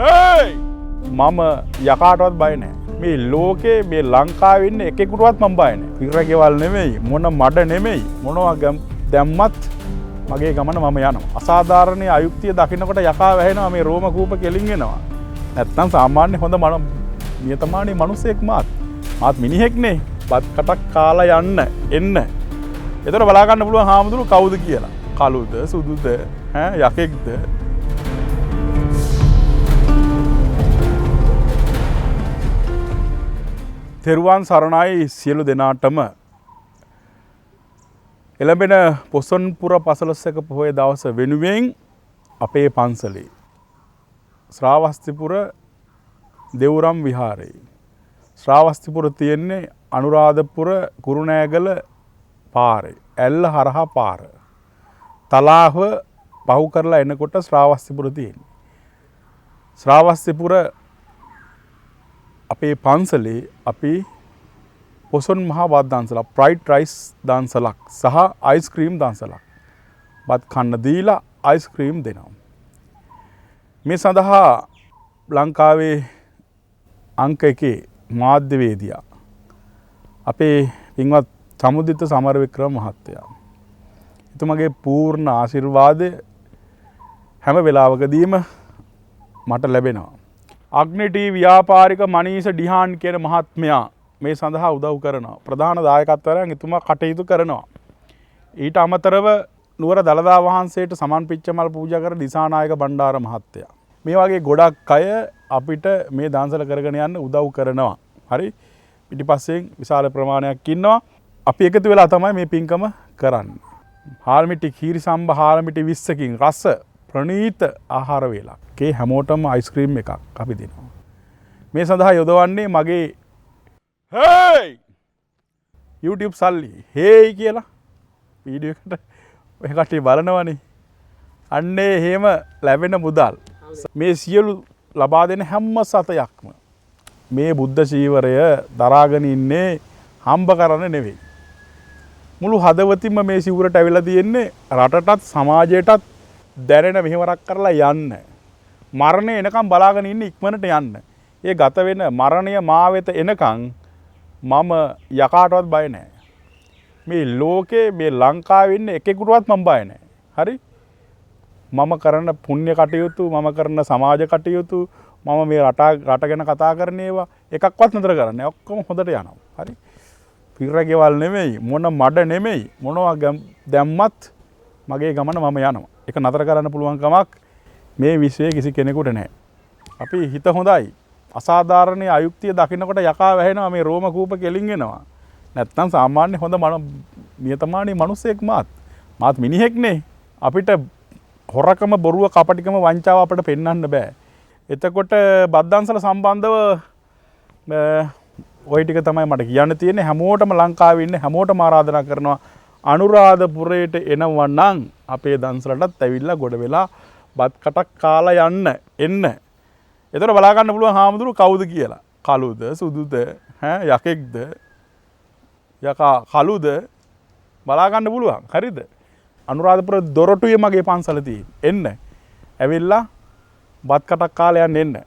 හේයි මම යකාටවත් බය නැහැ. මේ ලෝකේ මේ ලංකාවේ ඉන්න එකෙකුටවත් මම බය නැහැ. පිරගෙවල් නෙමෙයි මොන මඩ නෙමෙයි මොනවා දැම්මත් මගේ ගමන මම යනවා. අසාධාරණ අයුක්තිය දකින්නකොට යකා වැහෙනවා මේ රෝම කූප කෙලින් එනවා. නැත්තම් සාමාන්‍ය හොඳ නියතමානී මිනිසෙක් මාත් මිනිහෙක්නේ. බත් කටක් කාලා යන්න එන්න. එතකොට බලා ගන්න පුළුවන් හාමුදුරු කවුද කියලා. කළුද සුදුද යකෙක්ද? තෙරුවන් සරණයි සියලු දෙනාටම. එළඹෙන පොසොන්පුර පසළොස්වක පොහොය දවස වෙනුවෙන් අපේ පන්සලේ ශ්‍රාවස්තිපුර දෙව්රම් විහාරයේ ශ්‍රාවස්තිපුර තියෙන්නේ අනුරාධපුර කුරුණෑගල පාරේ ඇල්ල හරහා පාර තලාව පහු කරලා එනකොට ශ්‍රාවස්තිපුර තියෙන්නේ. ශ්‍රාවස්තිපුර අපේ පන්සලේ අපි පොසොන් මහා වත් දන්සලක් ප්‍රයිඩ් රයිස් දන්සලක් සහ අයිස්ක්‍රීම් දන්සලක් බත් කන්න දීලා අයිස්ක්‍රීම් දෙනවා. මේ සඳහා ලංකාවේ අංක 1 මාධ්‍යවේදියා අපේ පින්වත් සමුදිත සමරවික්‍රම මහත්තයා. එතුමගේ පූර්ණ ආශිර්වාදය හැම වෙලාවකදීම මට ලැබෙනවා. අග්නිටී ව්‍යාපාරික මනීෂ ඩිහාන් කියන මහත්මයා මේ සඳහා උදව් කරනවා. ප්‍රධාන දායකත්වයෙන් එතුමා කටයුතු කරනවා. ඊට අමතරව නුවර දළදා වහන්සේට සමන් පිච්චමල් පූජා කර දිසානායක බණ්ඩාර මහත්තයා. මේ වගේ ගොඩක් අය අපිට මේ දන්සල කරගෙන යන්න උදව් කරනවා. හරි පිටිපස්සෙන් විශාල ප්‍රමාණයක් ඉන්නවා. අපි එකතු වෙලා තමයි මේ පින්කම කරන්නේ. හාල්මිටි කීරි සම්බ හාල්මිටි 20කින් රස ප්‍රණීත ආහාර වේලක්. ඒ හැමෝටම අයිස්ක්‍රීම් එකක් අපි දෙනවා. මේ සඳහා යොදවන්නේ මගේ හේයි YouTube සල්ලි හේයි කියලා වීඩියෝ එකට ඔය කට්ටිය බලනවනේ. අන්නේ එහෙම ලැබෙන මුදල් මේ සියලු ලබා දෙන හැම සතයක්ම මේ බුද්ධ චීවරය දරාගෙන ඉන්නේ හම්බ කරන්න නෙවෙයි. මුළු හදවතින්ම මේ සිවුරට ඇවිල්ලා තියෙන්නේ රටටත් සමාජයටත් දැනෙන මෙහෙවරක් කරලා යන්න. මරණය එනකම් බලාගෙන ඉන්න ඉක්මනට යන්න. ඒ ගත වෙන මරණය මා වෙත එනකම් මම යකාටවත් බය නැහැ. මේ ලෝකේ මේ ලංකාවේ ඉන්න එකෙකුටවත් මම බය නැහැ. හරි? මම කරන පුණ්‍ය කටයුතු, මම කරන සමාජ කටයුතු, මම මේ රට ගැන කතා කරන ඒවා එකක්වත් නතර කරන්නේ. ඔක්කොම හොඳට යනවා. හරි? පිරගෙවල් නෙමෙයි, මොන මඩ නෙමෙයි, මොනවා දැම්මත් මගේ ගමන මම යනවා. ඒක නතර කරන්න පුළුවන් කමක් මේ විශ්වයේ කිසි කෙනෙකුට නැහැ. අපි හිත හොඳයි. අසාධාරණ අයුක්තිය දකින්නකොට යකා වැහෙනවා මේ රෝම කූප කෙලින් එනවා. නැත්තම් සාමාන්‍ය හොඳ නියතමානී මිනිසෙක් මාත් මිනිහෙක්නේ. අපිට හොරකම බොරුව කපටිකම වංචාව අපිට පෙන්වන්න බෑ. එතකොට බද්දන්සල සම්බන්ධව ওই ටික තමයි මට කියන්න තියෙන්නේ. හැමෝටම ලංකාවේ ඉන්න හැමෝටම ආරාධනා කරනවා අනුරාධපුරයට එනවා නම් අපේ දන්සලටත් ඇවිල්ලා ගොඩ වෙලා බත් කටක් කාලා එන්න. එතකොට බලා ගන්න පුළුවන් හාමුදුරු කවුද කියලා. කළුද සුදුද යකෙක්ද යකා කළුද බලා ගන්න පුළුවන්. හරිද? අනුරාධපුර දොරටුවේ මගේ පන්සල තියෙන්නේ. එන්න. ඇවිල්ලා බත් කටක් කාලා එන්න.